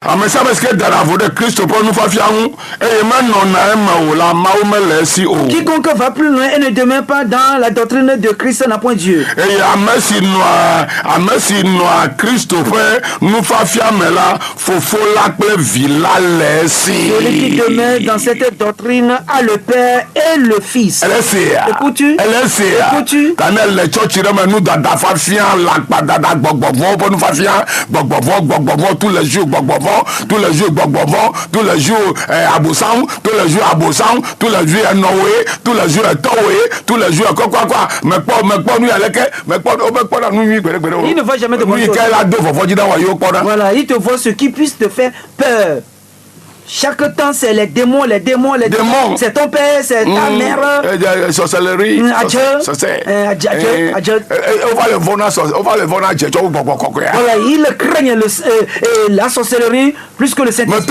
amesa meske dara vode Christ pour nous fafiamu et maintenant na ema la maome lesi o. Quiconque va plus loin et ne demeure pas dans la doctrine de Christ n'a point Dieu. Et amesi noa Christopher nous fafiamela fofo la ple villa lesi. Celui qui demeure dans cette doctrine a le Père et le Fils. Écoutes-tu? Écoutes-tu? Tanel le church reme nous dada fafian la padada gbogbovo pour nous fafian gbogbovo tous les jours gbogbovo tous les jours gbogbovo tous les jours abosang tous les jours abosang tous les jours Noé tous les jours Toé tous les jours quoi mais pas nous aleke mais pas nous il ne va jamais te voir. Voilà, il te voit ce qui puisse te faire peur. Chaque temps, c'est les démons. C'est ton père, c'est ta mère. Sorcellerie. Voilà, ils craignent la sorcellerie plus que le Saint-Esprit.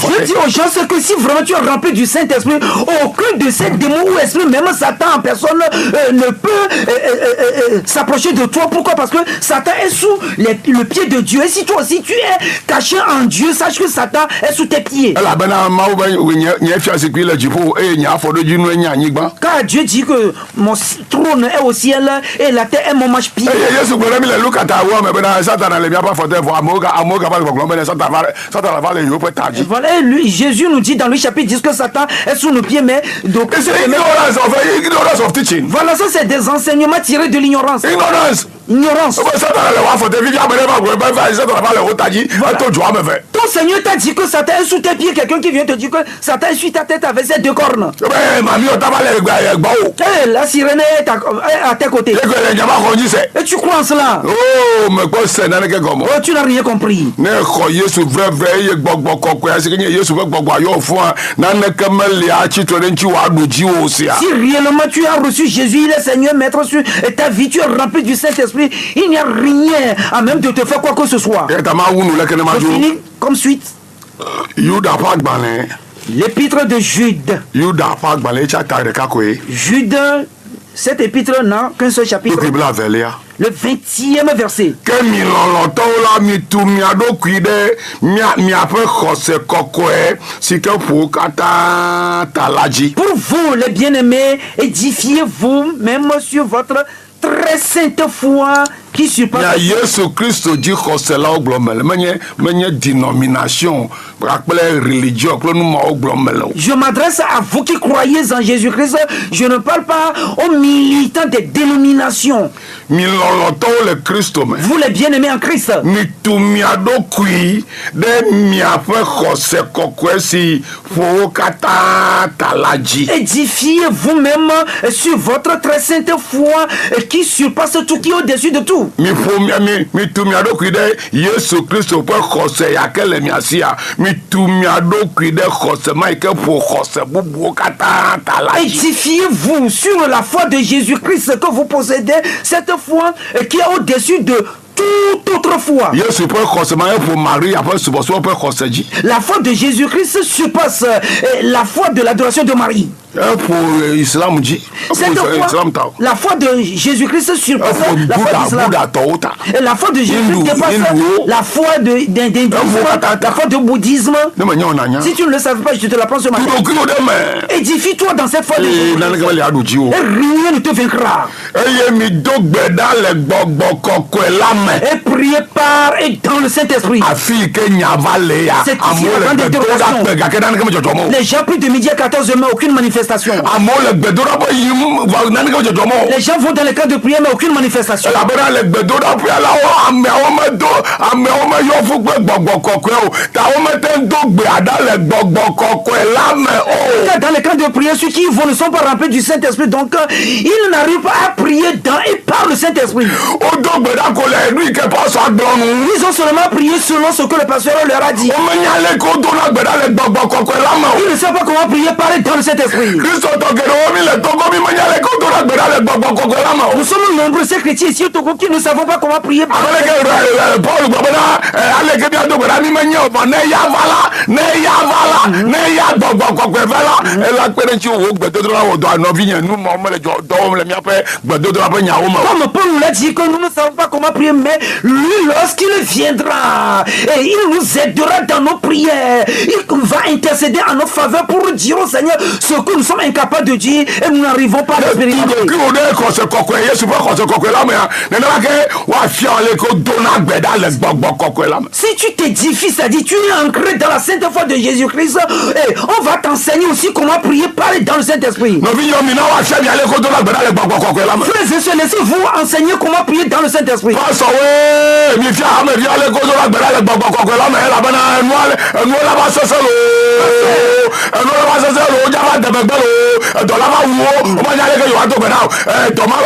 Je dis aux gens que si vraiment tu es rempli du Saint-Esprit, aucun de ces démons ou esprits, même Satan en personne, ne peut s'approcher de toi. Pourquoi? Parce que Satan est sous le pied de Dieu. Et si toi aussi tu es caché en Dieu, sache que Satan est sous tes pieds. Car Dieu dit que mon trône est au ciel et la terre est mon marche-pied. Voilà, Jésus nous dit dans le chapitre 10 que Satan est sous nos pieds, mais donc ignorance of teaching. Voilà, ça c'est des enseignements tirés de l'ignorance. Ignorance. Ton Seigneur t'a dit que Satan est sous tes pieds. Quelqu'un qui vient te dire que Satan est sur ta tête avec ses deux cornes. La sirène est à tes côtés. Et tu crois en cela? Oh, tu n'as rien compris. Si réellement tu as reçu Jésus, il est Seigneur, Maître sur ta vie, tu es rempli du Saint-Esprit, il n'y a rien à même de te faire quoi que ce soit. Je finis comme suite. L'épître de Jude. Jude, cette épître n'a qu'un seul chapitre. Le 20e verset. Pour vous, les bien-aimés, édifiez-vous même sur votre très sainte foi qui surpasse. Je m'adresse à vous qui croyez en Jésus-Christ. Je ne parle pas aux militants des dénominations. Vous les bien-aimés en Christ. Édifiez vous-même sur votre très sainte foi qui surpasse tout, qui est au-dessus de tout. Édifiez-vous sur la foi de Jésus-Christ que vous possédez, cette foi qui est au-dessus de toute autre foi. La foi de Jésus-Christ surpasse la foi de l'adoration de Marie. Cette foi, la foi de Jésus-Christ surpasse la foi d'Islam. La foi de Jésus-Christ dépasse la foi d'hindouisme, la foi de bouddhisme. Si tu ne le savais pas, je te l'apprends ce matin. Édifie-toi dans cette foi de Jésus-Christ. Et rien ne te vaincra. Et priez par et dans le Saint-Esprit. C'est ici la grande interrogation. Les gens plus de midi à 14h, mais aucune manifestation. Les gens vont dans les camps de prière, mais aucune manifestation. Dans les camps de prière, ceux qui vont ne sont pas remplis du Saint-Esprit, donc ils n'arrivent pas à prier dans et par le Saint-Esprit. pris que pasteur agblɔnu. Ils ont seulement prié selon ce que le pasteur leur a dit. Womenya ale ko dona gbeda le gbɔgbɔ kɔkɔe la me Ils o. ne savent pas comment prier, parler dans le Saint-Esprit. Kristo tɔ geɖewo mi le Togo mi menya ale ko dona gbeda le gbɔgbɔ kɔkɔe la me o. Nous sommes nombreux, ces chrétiens ici au Togo, qui ne savons pas comment prier. Aleke Paul gbɔ bena aleke bi ado gbeda mi menye o bɔn ne ya va la ne ya gbɔgbɔ kɔkɔe va la ela kpe ɖe ŋuti wo gbedodo la wɔ dɔ anɔvi nye nu ma mele dɔ wɔm le miaƒe gbedodo la ƒe nyawo me o. Comme Paul nous l'a dit que nous ne savons pas comment prier, mais lui, lorsqu'il viendra, et il nous aidera dans nos prières, il va intercéder en notre faveur pour dire au Seigneur ce que nous sommes incapables de dire et nous n'arrivons pas à l'expérimenter. Ki wo ɖe kɔse kɔkɔe Yesu ƒe kɔse kɔkɔe la mea nenema ke woafia ale ko dona gbeda le gbɔgbɔ kɔkɔe la me. Si tu t'édifies, c'est-à-dire tu es ancré dans la sainte foi de Jésus-Christ, et on va t'enseigner aussi comment prier, parler dans le Saint-Esprit. Nɔvi nyɔ mi na woafia mi ale ko dona gbeda le gbɔgbɔ kɔkɔe la me. Frères et sœurs, laissez-vous enseigner comment prier dans le Saint-Esprit. Pastor we mi fia ame vi ale ko dona gbeda le gbɔgbɔ kɔkɔe la me elabena enu la va sese lo dzava demegbe lo edɔ la va wu wo womanya ale ke yewoa do gbeda o dɔ ma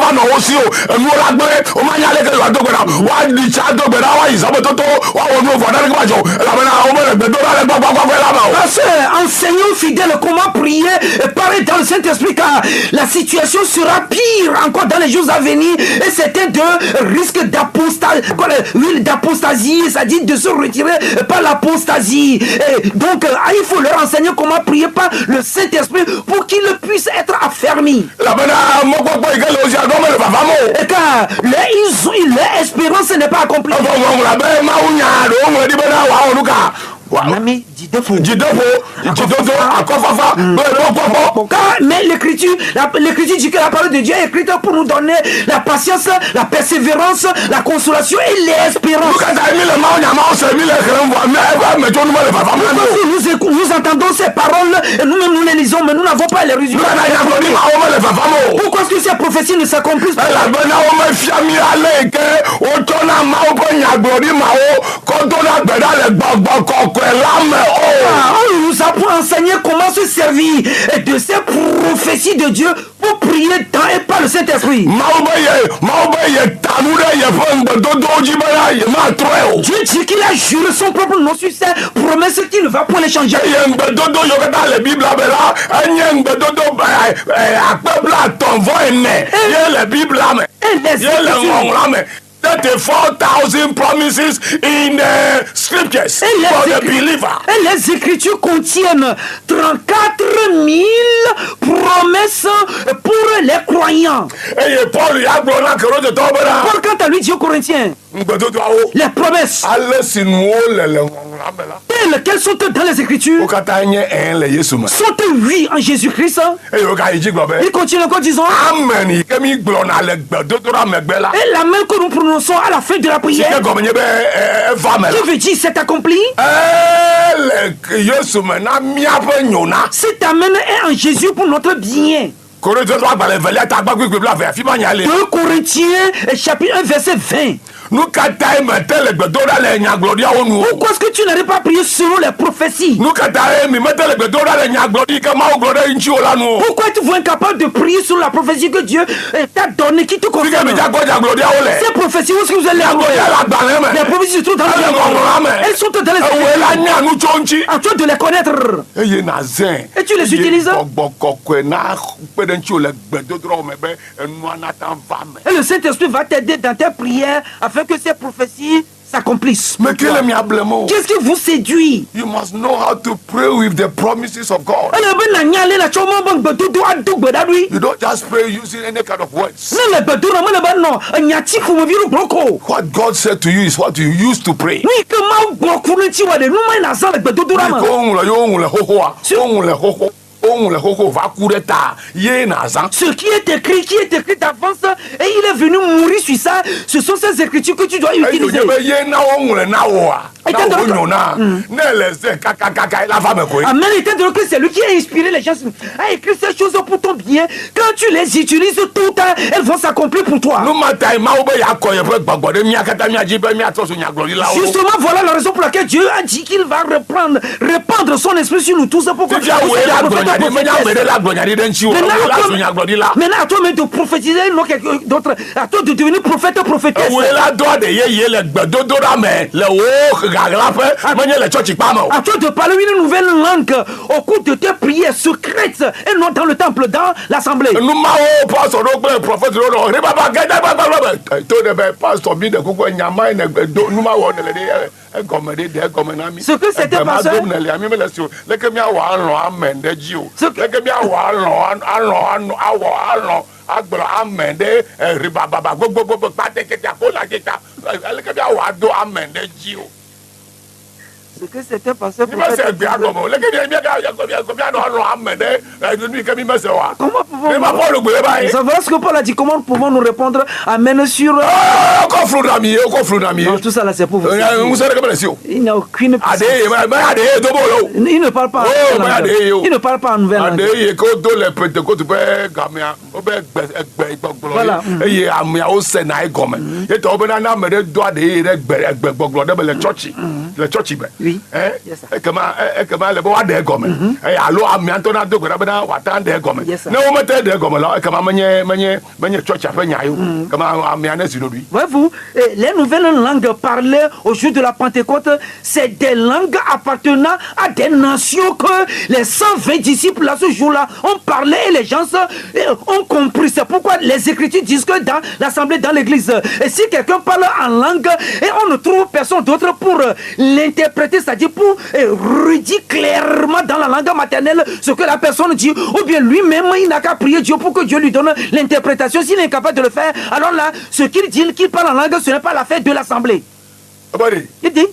va nɔ wo si o enuwo la gble womanya ale ke yewoa do gbeda o woaɖi tsa do gbeda woayi zɔbetoto woawɔ nu vɔ ɖe ke ma dzɔ o elabena womele gbedoɖa le gbɔgbɔ kɔkɔe la me o. Parce que enseignons aux fidèles comment prier et parler dans le Saint-Esprit, car la situation sera pire encore dans les jours à venir et certains d'eux risquent d'apostasie, c'est-à-dire de se retirer par l'apostasie. Et donc, il faut leur enseigner comment prier par le Saint-Esprit pour qu'ils puissent être affermis. elabena mɔkpɔkpɔ yi ke le wo si aɖɔ mele vava me o. Et car leur espérance n'est pas accomplie. ŋlɔ be mawu nya ɖewo ŋlɔ ɖi bena woawɔ nu ka. Ami, dzideƒo, dzidodo, akɔfafa, kpɔkpɔkpɔ. Mais l'écriture dit que la parole de Dieu est écrite pour nous donner la patience, la persévérance, la consolation et l'espérance. Nous entendons ces paroles et nous-mêmes nous les lisons, mais nous n'avons pas les résultats. Pourquoi est-ce que ces prophéties ne s'accomplissent pas? On nous a pour enseigner comment se servir de ces prophéties de Dieu pour prier dans et par le Saint-Esprit. Dieu dit qu'il a juré son propre nom sur ses promesses qu'il ne va point les changer. That the 4,000 promises in the scriptures for the believer. Et les Écritures contiennent 34 000 promesses pour les croyants. Et Paul, quant à lui dit aux Corinthiens, les promesses quelles sont dans les Écritures sont oui en Jésus-Christ. Il continue encore disant, et la main que nous prononçons à la fin de la prière, qui veut dire c'est accompli. Cet amen est en Jésus pour notre bien. 2 Corinthiens chapitre 1 verset 20. Pourquoi est-ce que tu n'arrives pas à prier selon les prophéties? Pourquoi es-tu incapable de prier selon la prophétie que Dieu t'a donnée, qui te concerne? Ces prophéties, où est-ce que vous allez les trouver? Les prophéties se trouvent dans le livre. Elles sont dans les Écritures. En train de les connaître. Et tu les utilises. Et le Saint-Esprit va t'aider dans tes prières afin que ces prophéties s'accomplissent. Mais qu'est-ce qui vous séduit? You must know how to pray with the promises of God. You don't just pray using any kind of words. What God said to you is what you used to pray. Ce qui est écrit d'avance, et il est venu mourir sur ça. Ce sont ces écritures que tu dois utiliser. Amen. Étant donné que c'est lui qui a inspiré les gens, a écrit ces choses pour ton bien. Quand tu les utilises tout le temps, elles vont s'accomplir pour toi. Justement, voilà la raison pour laquelle Dieu a dit qu'il va répandre son esprit sur nous tous pour que tu puisses Nyani menya mede la glonyani den chi o. La sunya glodila. Maintenant, à toi même de prophétiser, non quelqu'un d'autre. À toi de devenir prophète ou prophétesse. Oui, la doit de ye le gbedodo da me le wo gagla fe menya le church pa mo. À toi de parler une nouvelle langue au cours de tes prières secrètes et non dans le temple, dans l'assemblée. Nous ma o pastor do pe prophet do no. Re baba gada baba to de be pastor bi de koko nyama ne gbedo nous ma wo ne le de gomede de gomenami. Ce que c'était pas ça. Le que mi awa ran amende ji o. Le que mi awa ran agboro amende riba baba gbogbo pate kete akola keta. Le que mi awa do amende ji o. Ce que c'était passé pour Comment ce que Paul a dit? Comment pouvons nous répondre? Amen sur... Non, tout ça là c'est pour vous. Il n'y a aucune puissance. Il ne parle pas. Il ne parle pas en nouvelle langue. Voilà. Oui. Comment le bois de gomme. Et alors, Amiantona de Grabana, Watan de gomme. Non, mais de gomme là, comment Mania Church a fait Yayo, comment Amianes lui. Voyez-vous, les nouvelles langues parlées au jour de la Pentecôte, c'est des langues appartenant à des nations que les 120 disciples à ce jour-là ont parlé et les gens ont compris. C'est pourquoi les Écritures disent que dans l'assemblée, dans l'église, et si quelqu'un parle en langue et on ne trouve personne d'autre pour l'interpréter, c'est-à-dire pour redire clairement dans la langue maternelle ce que la personne dit, ou bien lui-même il n'a qu'à prier Dieu pour que Dieu lui donne l'interprétation. S'il est incapable de le faire, alors là, ce qu'il dit, qu'il parle en langue, ce n'est pas l'affaire de l'assemblée. Il dit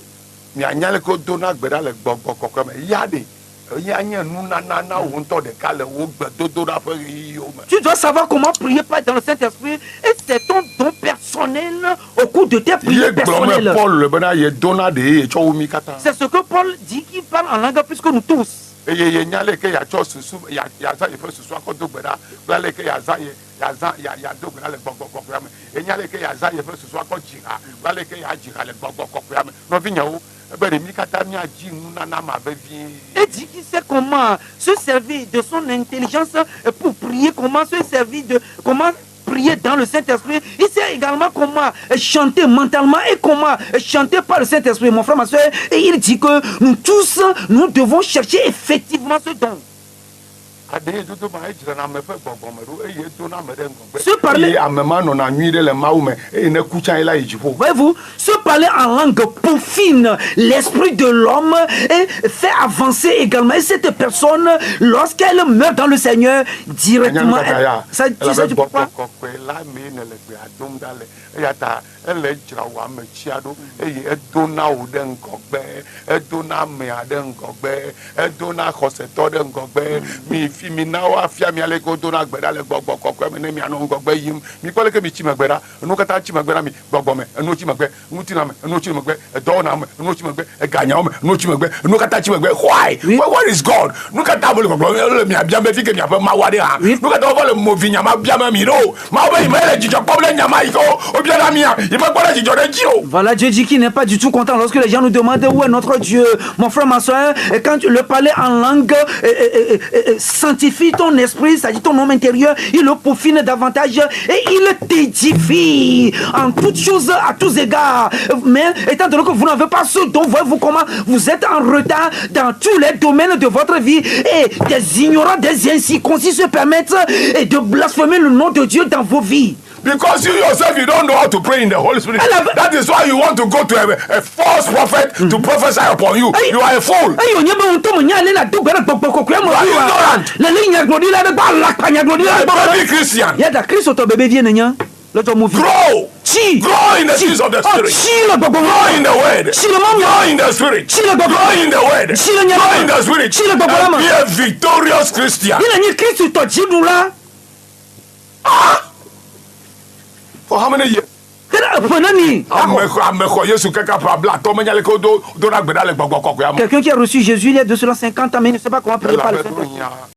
tu dois savoir comment prier dans le Saint-Esprit et c'est ton don personnel au cours de tes prières personnelles. C'est ce que Paul dit qu'il parle en langue plus que nous tous. Et dit qu'il sait comment se servir de son intelligence pour prier, comment se servir de comment prier dans le Saint-Esprit. Il sait également comment chanter mentalement et comment chanter par le Saint-Esprit, mon frère, ma soeur. Et il dit que nous tous, nous devons chercher effectivement ce don. Se parler, voyez-vous, se parler en langue peaufine l'esprit de l'homme et fait avancer également. Et cette personne, lorsqu'elle meurt dans le Seigneur, directement, ça dit pourquoi? What is God? Voilà, Dieu dit qu'il n'est pas du tout content lorsque les gens nous demandent où est notre Dieu. Mon frère, ma soeur, et quand tu le parlais en langue sanctifie ton esprit, c'est-à-dire ton homme intérieur, il le peaufine davantage et il t'édifie en toutes choses, à tous égards. Mais étant donné que vous n'avez pas ce don, voyez-vous comment vous êtes en retard dans tous les domaines de votre vie et des ignorants, des incirconcis se permettent de blasphémer le nom de Dieu dans vos vies. Because you yourself, you don't know how to pray in the Holy Spirit. That is why you want to go to a false prophet to prophesy upon you. You are a fool. You are a Christian. Grow. Grow in the things of the Spirit. Grow in the Word. Grow in the Spirit. Grow in the Word. Grow in the Spirit. And be a victorious Christian. For how many years? Quelqu'un qui a reçu Jésus il y a de cela 50 ans, mais il ne sait pas comment prier par le Saint-Esprit.